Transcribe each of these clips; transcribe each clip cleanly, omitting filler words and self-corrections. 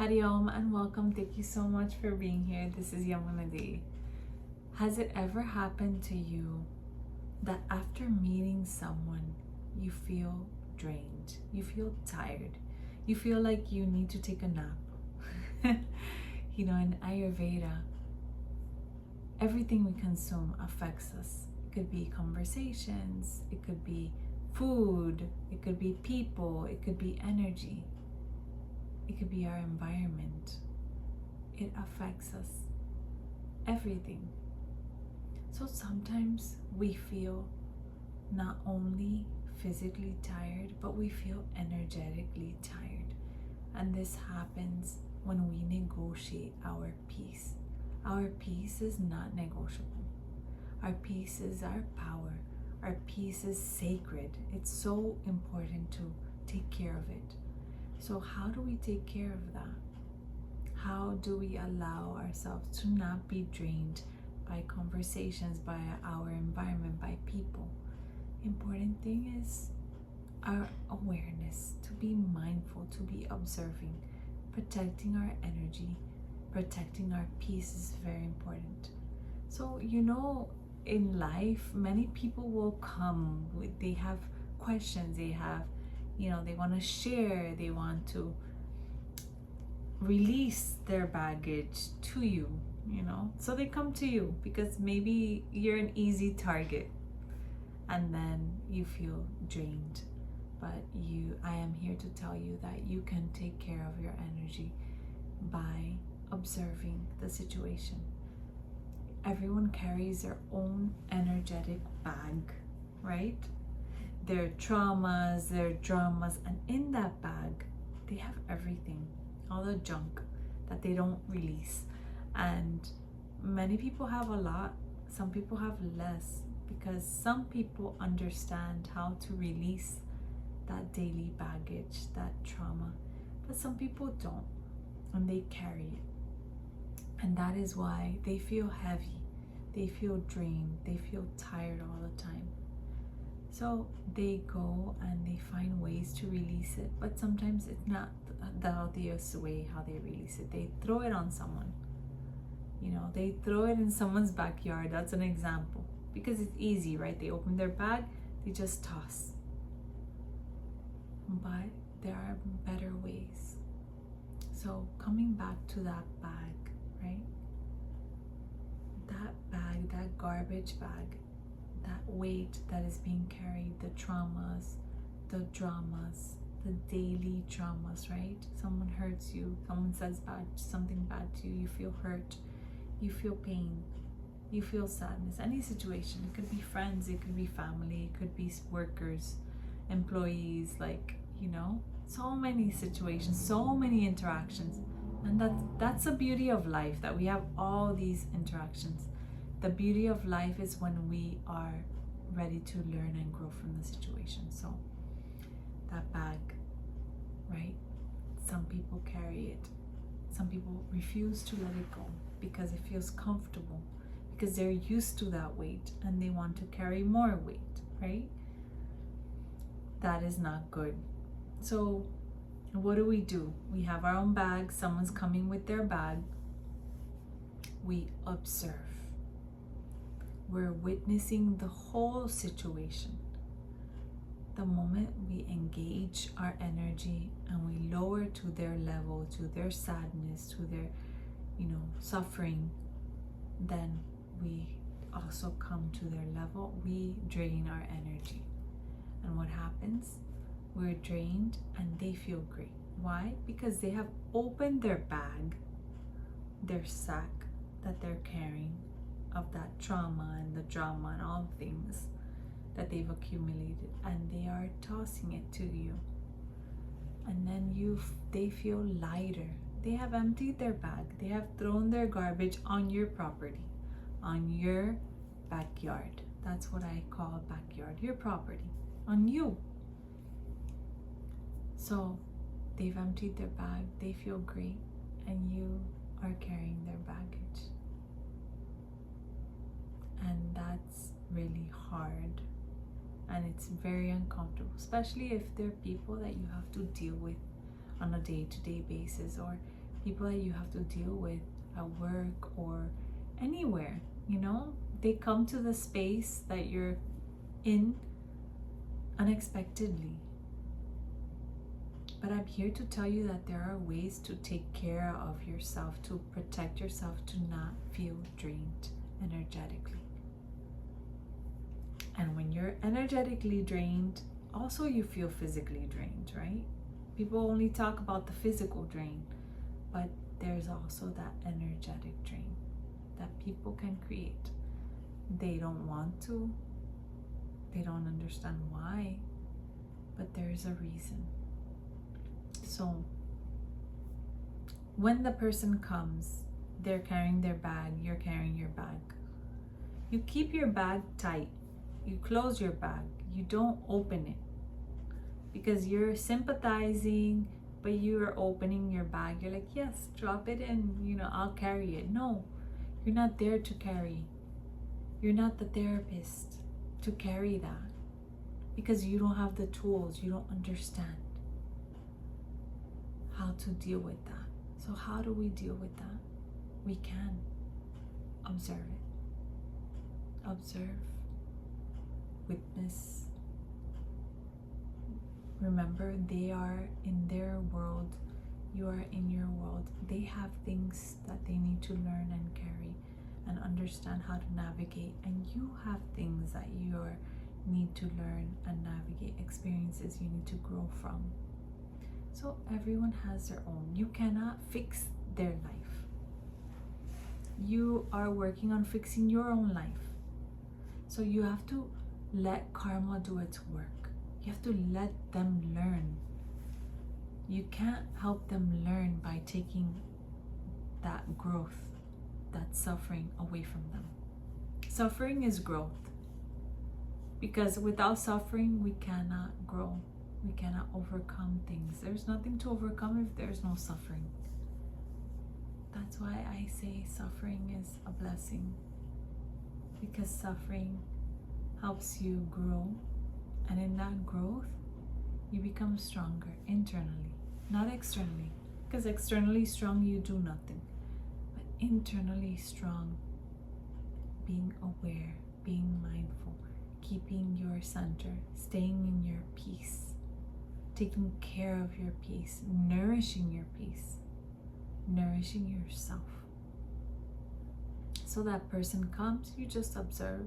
Hari Om and welcome. Thank you so much for being here. This is Yamunadi. Has it ever happened to you that after meeting someone, you feel drained, you feel tired, you feel like you need to take a nap? In Ayurveda, everything we consume affects us. It could be conversations, it could be food, it could be people, it could be energy. It could be our environment. It affects us. Everything. So sometimes we feel not only physically tired, but we feel energetically tired. And this happens when we negotiate our peace. Our peace is not negotiable. Our peace is our power. Our peace is sacred. It's so important to take care of it. So how do we take care of that? How do we allow ourselves to not be drained by conversations, by our environment, by people? Important thing is our awareness, to be mindful, to be observing. Protecting our energy, protecting our peace is very important. So, in life, many people will come with, they have questions, they have they want to share, they want to release their baggage to you, So they come to you because maybe you're an easy target and then you feel drained. But I am here to tell you that you can take care of your energy by observing the situation. Everyone carries their own energetic bag, right? Their traumas, their dramas, and in that bag, they have everything, all the junk that they don't release. And many people have a lot, some people have less, because some people understand how to release that daily baggage, that trauma, but some people don't, and they carry it. And that is why they feel heavy, they feel drained, they feel tired all the time. So they go and they find ways to release it, but sometimes it's not the healthiest way how they release it. They throw it on someone. They throw it in someone's backyard. That's an example. Because it's easy, right? They open their bag, they just toss. But there are better ways. So coming back to that bag, right? That bag, that garbage bag, that weight that is being carried, the traumas, the dramas, the daily traumas, right? Someone hurts you, someone says something bad to you, you feel hurt, you feel pain, you feel sadness. Any situation, it could be friends, it could be family, it could be workers, employees, so many situations, so many interactions. And that's the beauty of life, that we have all these interactions. The beauty of life is when we are ready to learn and grow from the situation. So that bag, right? Some people carry it. Some people refuse to let it go because it feels comfortable, because they're used to that weight and they want to carry more weight, right? That is not good. So what do? We have our own bag. Someone's coming with their bag. We observe. We're witnessing the whole situation. The moment we engage our energy and we lower to their level, to their sadness, to their, suffering, then we also come to their level. We drain our energy. And what happens? We're drained and they feel great. Why? Because they have opened their bag, their sack that they're carrying, of that trauma and the drama and all things that they've accumulated, and they are tossing it to you. And then they feel lighter. They have emptied their bag. They have thrown their garbage on your property, on your backyard. That's what I call backyard, your property, on you. So they've emptied their bag, they feel great, and you are carrying their baggage. And that's really hard, and it's very uncomfortable, especially if they're people that you have to deal with on a day-to-day basis, or people that you have to deal with at work or anywhere, you know, they come to the space that you're in unexpectedly. But I'm here to tell you that there are ways to take care of yourself, to protect yourself, to not feel drained energetically. And when you're energetically drained, also you feel physically drained, right? People only talk about the physical drain, but there's also that energetic drain that people can create. They don't want to, they don't understand why, but there's a reason. So when the person comes, they're carrying their bag, you're carrying your bag. You keep your bag tight. You close your bag. You don't open it because you're sympathizing, but you're opening your bag. You're like, yes, drop it in, you know, I'll carry it. No, you're not there to carry. You're not the therapist to carry that because you don't have the tools. You don't understand how to deal with that. So how do we deal with that? We can observe it. Observe. Witness. Remember, they are in their world, you are in your world. They have things that they need to learn and carry and understand how to navigate, and you have things that you need to learn and navigate, experiences you need to grow from. So everyone has their own. You cannot fix their life. You are working on fixing your own life. So you have to let karma do its work. You have to let them learn. You can't help them learn by taking that growth, that suffering away from them. Suffering is growth. Because without suffering, we cannot grow. We cannot overcome things. There's nothing to overcome if there's no suffering. That's why I say suffering is a blessing. Because suffering helps you grow, and in that growth you become stronger internally, not externally, because externally strong you do nothing, but internally strong, being aware, being mindful, keeping your center, staying in your peace, taking care of your peace, nourishing your peace, nourishing yourself. So that person comes, you just observe.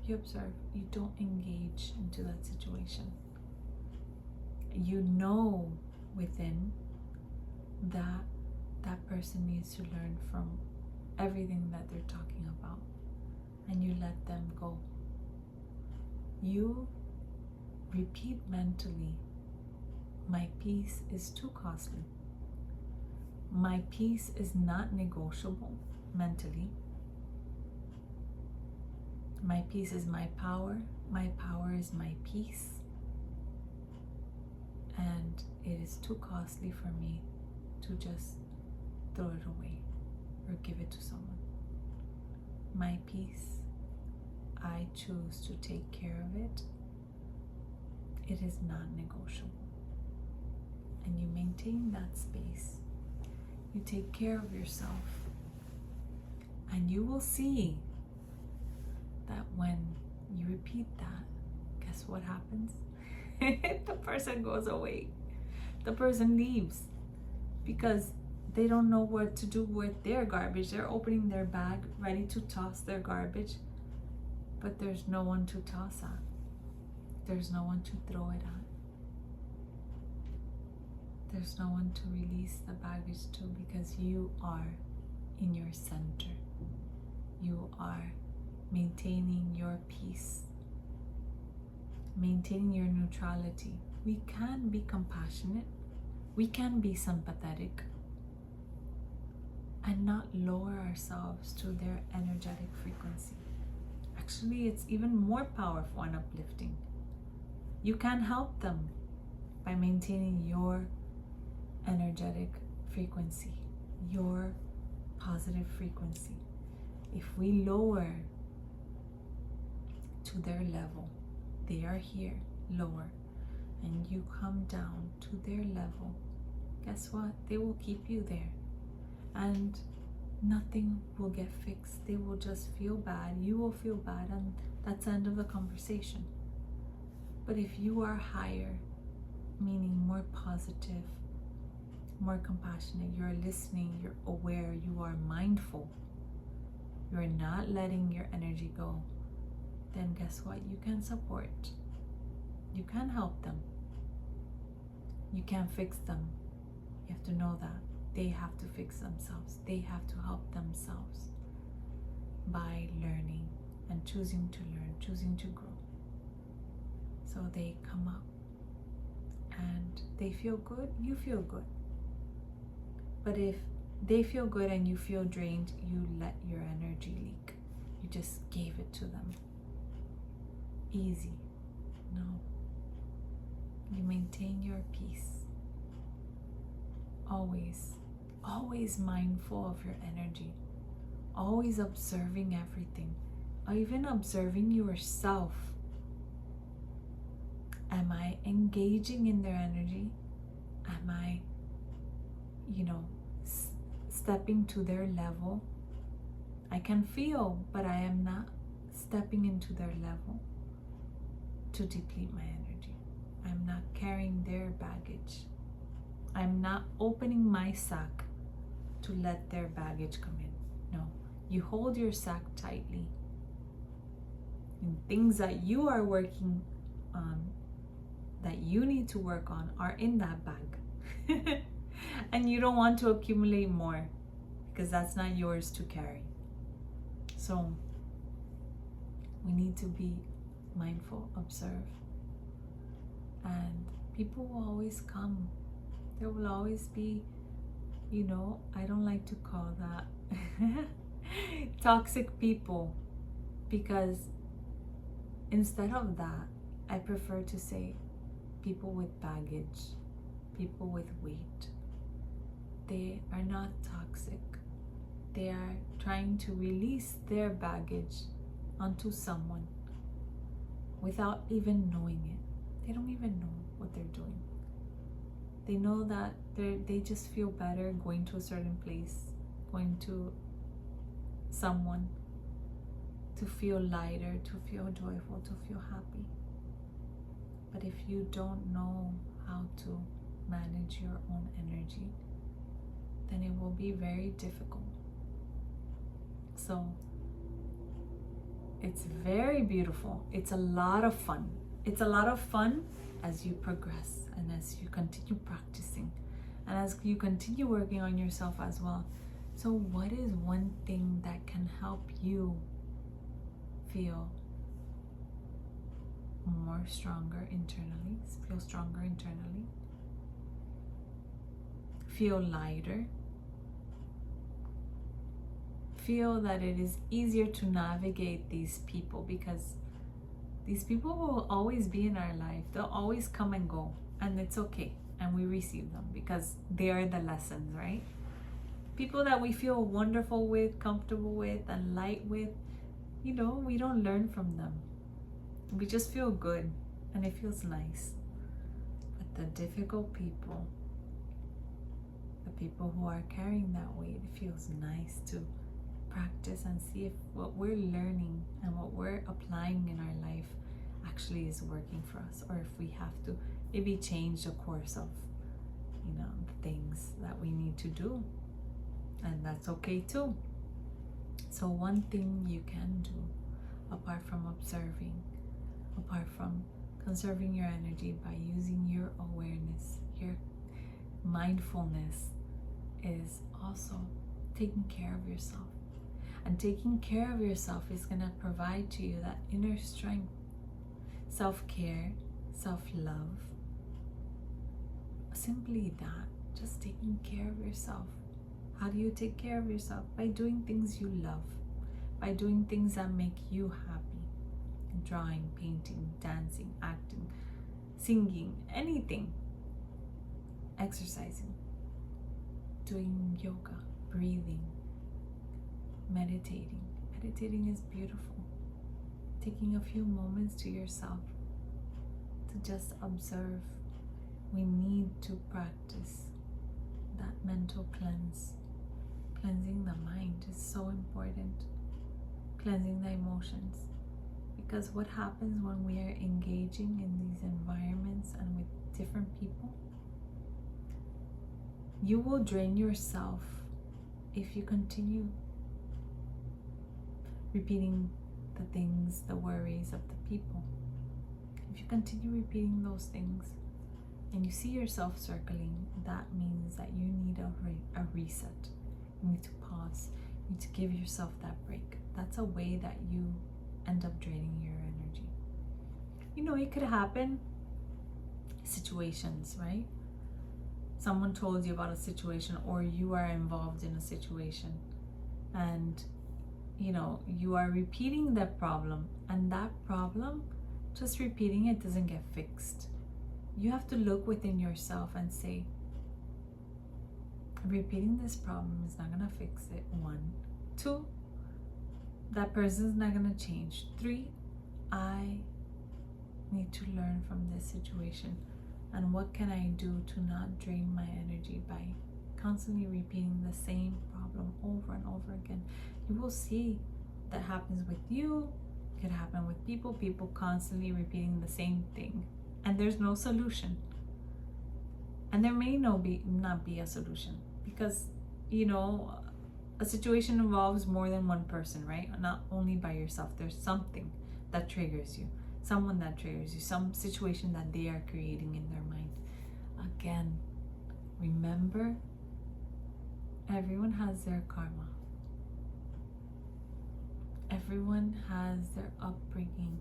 You observe. You don't engage into that situation. You know within that that person needs to learn from everything that they're talking about, and you let them go. You repeat mentally, my peace is too costly. My peace is not negotiable mentally. My peace is my power. My power is my peace. And it is too costly for me to just throw it away or give it to someone. My peace, I choose to take care of it. It is not negotiable. And you maintain that space. You take care of yourself. And you will see that when you repeat that, guess what happens? The person goes away. The person leaves because they don't know what to do with their garbage. They're opening their bag, ready to toss their garbage, but there's no one to toss at. There's no one to throw it at. There's no one to release the baggage to, because you are in your center. You are maintaining your peace, maintaining your neutrality. We can be compassionate, we can be sympathetic, and not lower ourselves to their energetic frequency. Actually, it's even more powerful and uplifting. You can help them by maintaining your energetic frequency, your positive frequency. If we lower to their level, they are here, lower, and you come down to their level, guess what? They will keep you there. And nothing will get fixed. They will just feel bad. You will feel bad, and that's the end of the conversation. But if you are higher, meaning more positive, more compassionate, you're listening, you're aware, you are mindful, you're not letting your energy go, then guess what? You can support. You can help them. You can't fix them. You have to know that. They have to fix themselves. They have to help themselves by learning and choosing to learn, choosing to grow. So they come up and they feel good, you feel good. But if they feel good and you feel drained, you let your energy leak. You just gave it to them. Easy. No. You maintain your peace. Always mindful of your energy. Always observing everything. Or even observing yourself. Am I engaging in their energy? Am I, stepping to their level? I can feel, but I am not stepping into their level to deplete my energy. I'm not carrying their baggage. I'm not opening my sack to let their baggage come in. No, you hold your sack tightly. And things that you are working on, that you need to work on, are in that bag. And you don't want to accumulate more because that's not yours to carry. So we need to be mindful, observe. And people will always come. There will always be, I don't like to call that toxic people, because instead of that, I prefer to say people with baggage, people with weight. They are not toxic. They are trying to release their baggage onto someone without even knowing it. They don't even know what they're doing. They know that they just feel better going to a certain place, going to someone, to feel lighter, to feel joyful, to feel happy. But if you don't know how to manage your own energy, then it will be very difficult. So it's very beautiful. It's a lot of fun. It's a lot of fun as you progress and as you continue practicing and as you continue working on yourself as well. So what is one thing that can help you feel more stronger internally, feel stronger internally, feel lighter, feel that it is easier to navigate these people, because these people will always be in our life. They'll always come and go, and it's okay, and we receive them because they are the lessons, right? People that we feel wonderful with, comfortable with, and light with, we don't learn from them. We just feel good and it feels nice. But the difficult people, the people who are carrying that weight, it feels nice to practice and see if what we're learning and what we're applying in our life actually is working for us, or if we have to maybe change the course of the things that we need to do, and that's okay too. So one thing you can do, apart from observing, apart from conserving your energy by using your awareness, your mindfulness, is also taking care of yourself. And taking care of yourself is going to provide to you that inner strength, self-care, self-love. Simply that, just taking care of yourself. How do you take care of yourself? By doing things you love, by doing things that make you happy. Drawing, painting, dancing, acting, singing, anything. Exercising, doing yoga, breathing, meditating. Meditating is beautiful. Taking a few moments to yourself to just observe. We need to practice that mental cleanse. Cleansing the mind is so important. Cleansing the emotions. Because what happens when we are engaging in these environments and with different people, you will drain yourself if you continue repeating the things, the worries of the people. If you continue repeating those things and you see yourself circling, that means that you need a reset. You need to pause. You need to give yourself that break. That's a way that you end up draining your energy. You know, it could happen situations, right? Someone told you about a situation, or you are involved in a situation, and you know, you are repeating that problem, and that problem, just repeating it doesn't get fixed. You have to look within yourself and say, repeating this problem is not gonna fix it. 1, 2, that person's not gonna change. 3, I need to learn from this situation. And what can I do to not drain my energy by constantly repeating the same problem over and over again? You will see that happens with you. It could happen with people constantly repeating the same thing. And there's no solution. And there may not be a solution. Because, you know, a situation involves more than one person, right? Not only by yourself. There's something that triggers you. Someone that triggers you, some situation that they are creating in their mind. Again, remember, everyone has their karma. Everyone has their upbringing.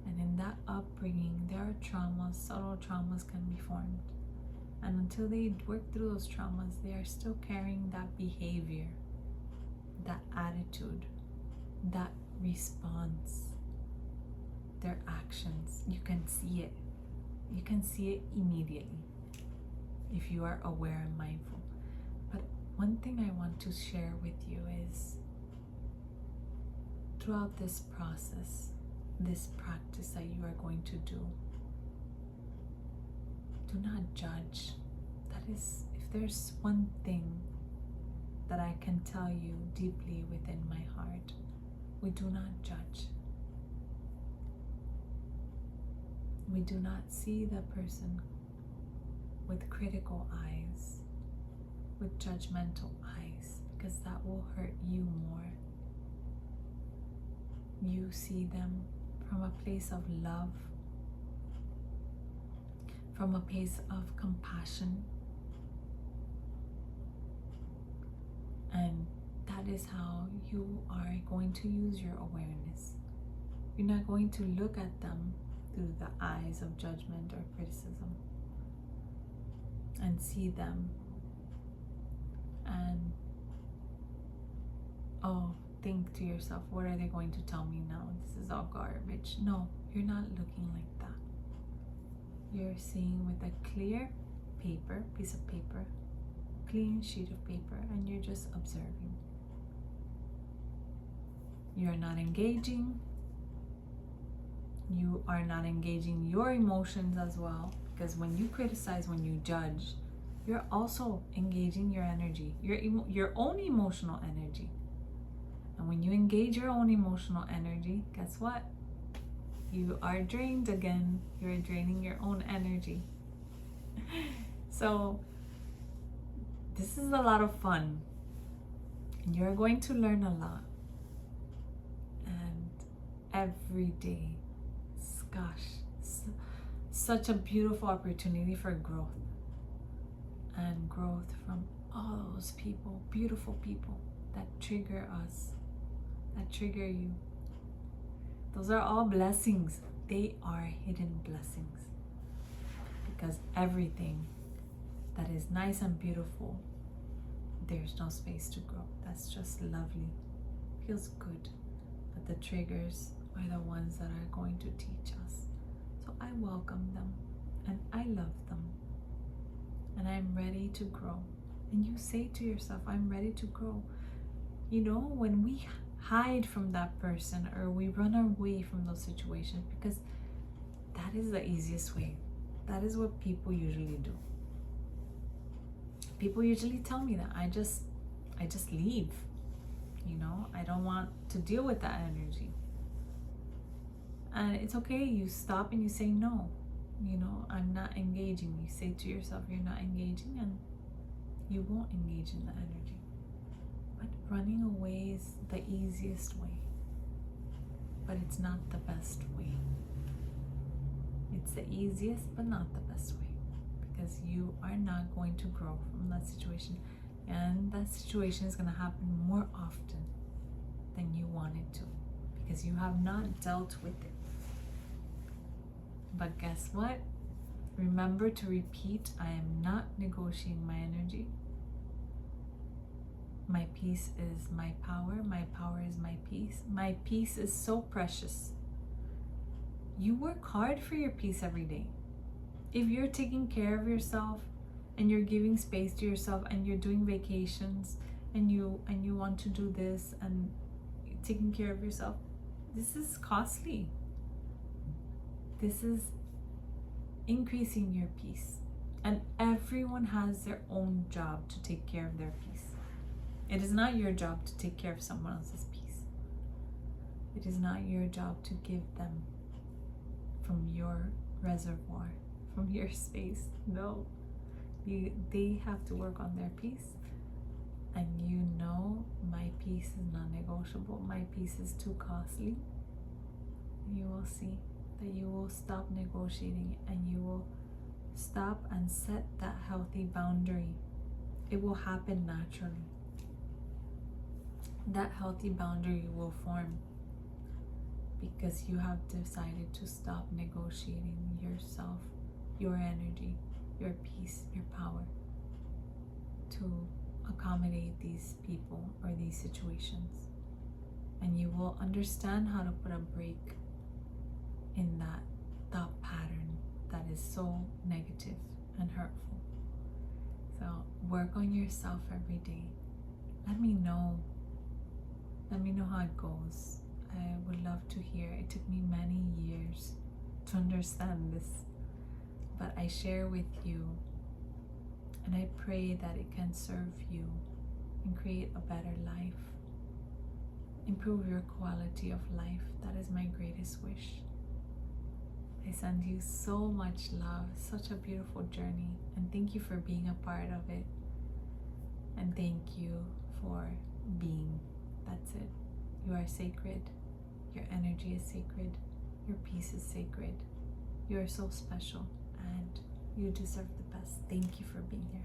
And in that upbringing, there are traumas, subtle traumas can be formed. And until they work through those traumas, they are still carrying that behavior, that attitude, that response. Their actions. You can see it. You can see it immediately if you are aware and mindful. But one thing I want to share with you is, throughout this process, this practice that you are going to do not judge. That is, if there's one thing that I can tell you deeply within my heart, we do not judge. We do not see the person with critical eyes, with judgmental eyes, because that will hurt you more. You see them from a place of love, from a place of compassion, and that is how you are going to use your awareness. You're not going to look at them through the eyes of judgment or criticism and see them and think to yourself, what are they going to tell me now? This is all garbage. No, you're not looking like that. You're seeing with a clear piece of paper, clean sheet of paper, and you're just observing. You're not engaging. You are not engaging your emotions as well, because when you criticize, when you judge, you're also engaging your energy, your own emotional energy. And when you engage your own emotional energy, guess what? You are drained again. You're draining your own energy. So this is a lot of fun. You're going to learn a lot. And every day, gosh, such a beautiful opportunity for growth. And growth from all those people, beautiful people that trigger us, that trigger you. Those are all blessings. They are hidden blessings. Because everything that is nice and beautiful, there's no space to grow. That's just lovely. Feels good. But the triggers are the ones that are going to teach us. So I welcome them and I love them. And I'm ready to grow. And you say to yourself, I'm ready to grow. You know, when we hide from that person or we run away from those situations, because that is the easiest way. That is what people usually do. People usually tell me that I just leave. You know, I don't want to deal with that energy. And it's okay. You stop and you say no. You know, I'm not engaging. You say to yourself, you're not engaging, and you won't engage in the energy. But running away is the easiest way. But it's not the best way. It's the easiest, but not the best way. Because you are not going to grow from that situation. And that situation is going to happen more often than you want it to. Because you have not dealt with it. But guess what? Remember to repeat, I am not negotiating my energy. My peace is my power. My power is my peace. My peace is so precious. You work hard for your peace every day. If you're taking care of yourself and you're giving space to yourself and you're doing vacations and you want to do this and taking care of yourself, this is costly. This is increasing your peace. And everyone has their own job to take care of their peace. It is not your job to take care of someone else's peace. It is not your job to give them from your reservoir, from your space. No. They have to work on their peace. And you know, my peace is non-negotiable. My peace is too costly. You will see that you will stop negotiating and you will stop and set that healthy boundary. It will happen naturally. That healthy boundary will form because you have decided to stop negotiating yourself, your energy, your peace, your power to accommodate these people or these situations. And you will understand how to put a break in that thought pattern that is so negative and hurtful. So work on yourself every day. Let me know. Let me know how it goes. I would love to hear. It took me many years to understand this, but I share with you, and I pray that it can serve you and create a better life. Improve your quality of life. That is my greatest wish. I send you so much love, such a beautiful journey, and thank you for being a part of it. And thank you for being. That's it. You are sacred. Your energy is sacred. Your peace is sacred. You are so special, and you deserve the best. Thank you for being here.